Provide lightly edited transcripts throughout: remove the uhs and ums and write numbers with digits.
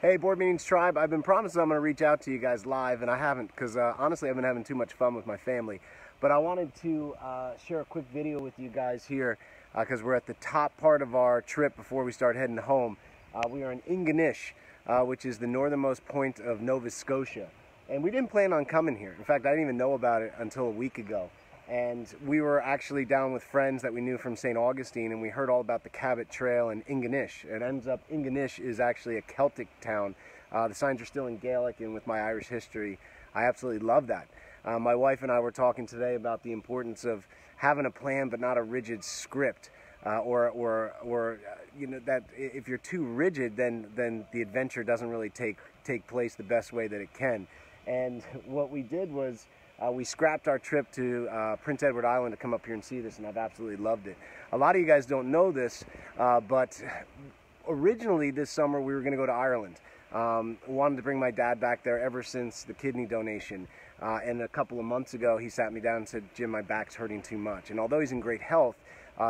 Hey, Board Meetings Tribe, I've been promising I'm going to reach out to you guys live, and I haven't because honestly I've been having too much fun with my family. But I wanted to share a quick video with you guys here because we're at the top part of our trip before we start heading home. We are in Ingonish, which is the northernmost point of Nova Scotia. And we didn't plan on coming here. In fact, I didn't even know about it until a week ago. And we were actually down with friends that we knew from St. Augustine, and we heard all about the Cabot Trail in Ingonish. It ends up, Ingonish is actually a Celtic town. The signs are still in Gaelic, and with my Irish history, I absolutely love that. My wife and I were talking today about the importance of having a plan but not a rigid script. You know, that if you're too rigid, then the adventure doesn't really take place the best way that it can. And what we did was we scrapped our trip to Prince Edward Island to come up here and see this, and I've absolutely loved it. A lot of you guys don't know this, but originally this summer we were going to go to Ireland. Wanted to bring my dad back there ever since the kidney donation, and a couple of months ago he sat me down and said, "Jim, my back's hurting too much." And although he's in great health,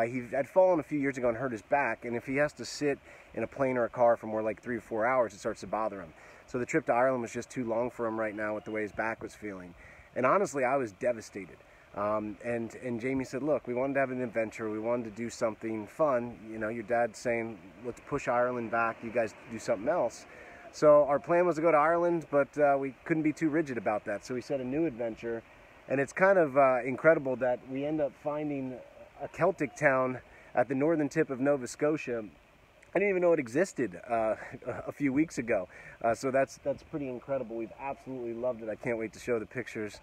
he had fallen a few years ago and hurt his back, and if he has to sit in a plane or a car for more like 3 or 4 hours, it starts to bother him. So the trip to Ireland was just too long for him right now with the way his back was feeling. And honestly, I was devastated. And Jamie said, "Look, we wanted to have an adventure. We wanted to do something fun. You know, your dad's saying, let's push Ireland back. You guys do something else." So our plan was to go to Ireland, but we couldn't be too rigid about that. So we set a new adventure. And it's kind of incredible that we end up finding a Celtic town at the northern tip of Nova Scotia. I didn't even know it existed a few weeks ago, so that's pretty incredible. We've absolutely loved it. I can't wait to show the pictures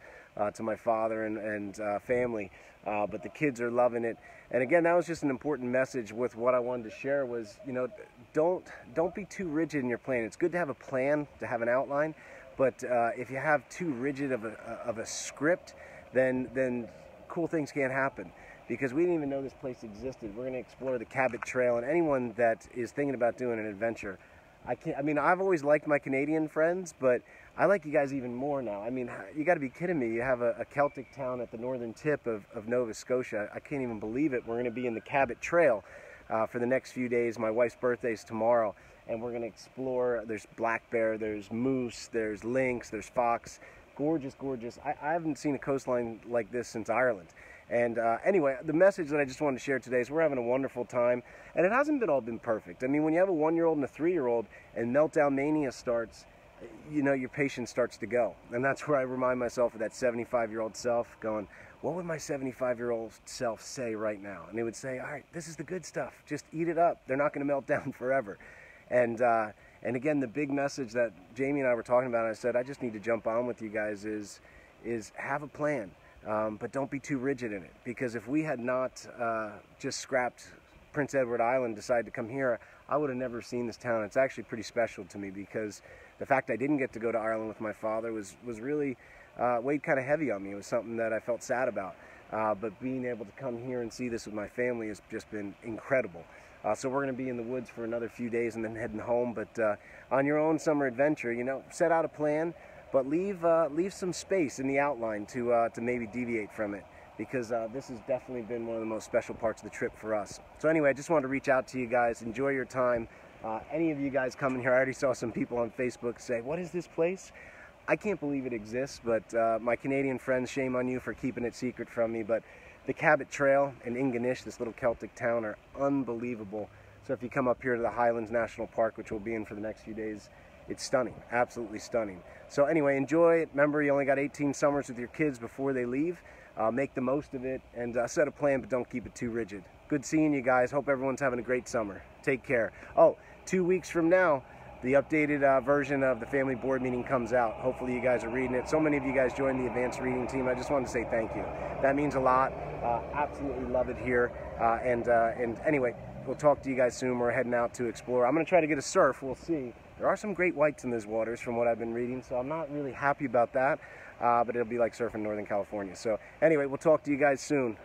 to my father and family, but the kids are loving it. And again, that was just an important message with what I wanted to share was, you know, don't be too rigid in your plan. It's good to have a plan, to have an outline, but if you have too rigid of a script, then cool things can't happen. Because we didn't even know this place existed. We're going to explore the Cabot Trail, and anyone that is thinking about doing an adventure, I mean, I've always liked my Canadian friends, but I like you guys even more now. I mean, you got to be kidding me. You have a Celtic town at the northern tip of Nova Scotia. I can't even believe it. We're going to be in the Cabot Trail for the next few days. My wife's birthday is tomorrow, and we're going to explore. There's black bear, there's moose, there's lynx, there's fox. Gorgeous, gorgeous. I haven't seen a coastline like this since Ireland. And anyway, the message that I just wanted to share today is we're having a wonderful time, and it hasn't all been perfect. I mean, when you have a 1-year-old and a 3-year-old and meltdown mania starts, you know, your patience starts to go. And that's where I remind myself of that 75-year-old self going, what would my 75-year-old self say right now? And they would say, all right, this is the good stuff. Just eat it up. They're not going to melt down forever. And again, the big message that Jamie and I were talking about, and I said, I just need to jump on with you guys, is have a plan. But don't be too rigid in it, because if we had not just scrapped Prince Edward Island, decided to come here, I would have never seen this town. It's actually pretty special to me, because the fact I didn't get to go to Ireland with my father was really weighed kind of heavy on me. It was something that I felt sad about. But being able to come here and see this with my family has just been incredible. So we're going to be in the woods for another few days and then heading home. But on your own summer adventure, you know, set out a plan. But leave some space in the outline to maybe deviate from it, because this has definitely been one of the most special parts of the trip for us. So anyway, I just wanted to reach out to you guys. Enjoy your time. Any of you guys coming here, I already saw some people on Facebook say, "What is this place?" I can't believe it exists, but my Canadian friends, shame on you for keeping it secret from me. But the Cabot Trail and Ingonish, this little Celtic town, are unbelievable. So if you come up here to the Highlands National Park, which we'll be in for the next few days, it's stunning, absolutely stunning. So anyway, enjoy it. Remember, you only got 18 summers with your kids before they leave. Make the most of it, and set a plan, but don't keep it too rigid. Good seeing you guys. Hope everyone's having a great summer. Take care. Oh, 2 weeks from now, the updated version of the family board meeting comes out. Hopefully you guys are reading it. So many of you guys joined the advanced reading team. I just wanted to say thank you. That means a lot. Absolutely love it here. And anyway, we'll talk to you guys soon. We're heading out to explore. I'm going to try to get a surf. We'll see. There are some great whites in those waters from what I've been reading, so I'm not really happy about that, but it'll be like surfing in Northern California. So anyway, we'll talk to you guys soon.